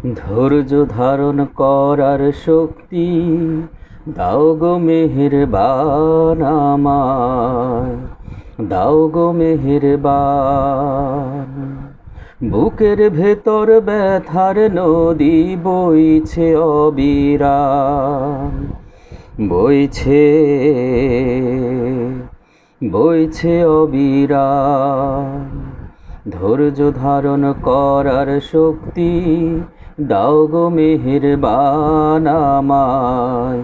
ধৈর্য ধারণ করার শক্তি দাও গো মেহেরবান আমায়, দাও গো মেহেরবান। বুকের ভেতর ব্যথার নদী বইছে অবিরাম, বইছে বইছে অবিরাম। ধৈর্য ধারণ করার শক্তি দাও গো মেহেরবান আমায়,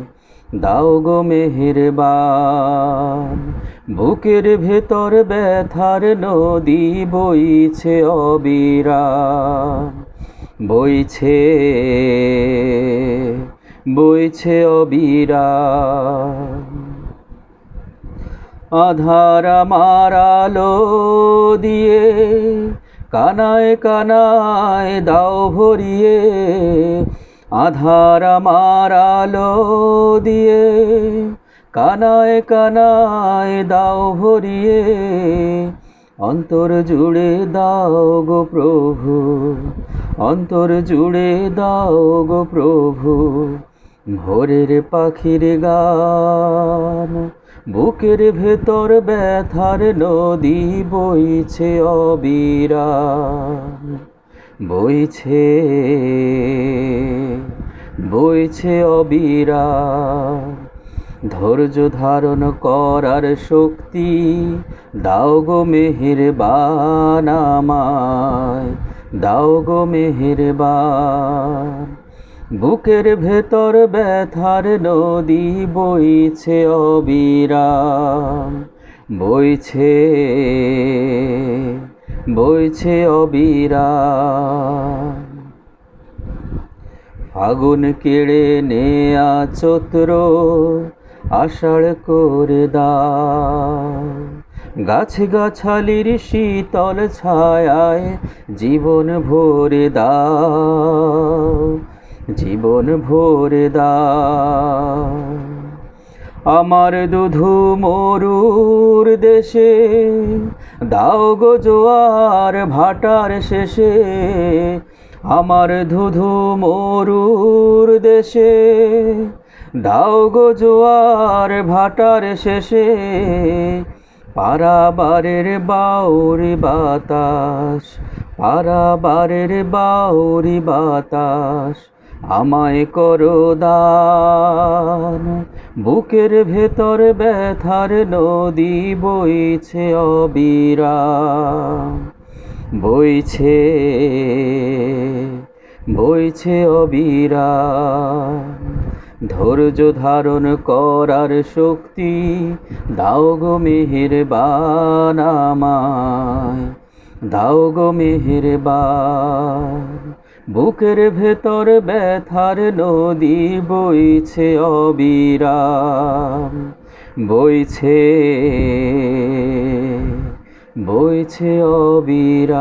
দাও গো মেহেরবান। বুকের ভেতর ব্যথার নদী বইছে অবিরাম, বইছে বইছে অবিরাম। আধার আমার আলো দিয়ে কানায় কানায় দাও ভরিয়ে, আধার আমার আলো দিয়ে কানায় কানায় দাও ভরিয়ে। অন্তর জুড়ে দাও গো প্রভু, অন্তর জুড়ে দাও গো প্রভু ভোরের পাখির গান। বুকের ভেতর ব্যথার নদী বইছে অবিরাম, বইছে বইছে অবিরাম। ধৈর্য ধারণ করার শক্তি দাও গো মেহেরবান আমায়, দাও গো মেহেরবান। বুকের ভেতর ব্যথার নদী বইছে অবিরাম, বইছে বইছে অবিরাম। ফাগুন কেড়ে নেয়া চৈত্র আষাঢ় করে দাও, গাছ গাছালির শীতল ছায়ায় জীবন ভরে দাও, জীবন ভরে দাও। আমার দুধু মরুর দেশে দাও গো জোয়ার ভাটার শেষে, আমার ধুধু মরুর দেশে দাও গো জোয়ার ভাটার শেষে। পারাবারের বাউরি বাতাস, পারাবারের বাউরি বাতাস আমায় করো দান। বুকের ভেতর ব্যথার নদী বইছে অবিরাম, বইছে বইছে অবিরাম। ধৈর্য ধারণ করার শক্তি দাও গো মেহেরবান আমায়, দাও গো মেহেরবান। বুকের ভেতর ব্যথার নদী বইছে অবিরাম, বইছে বইছে অবিরাম।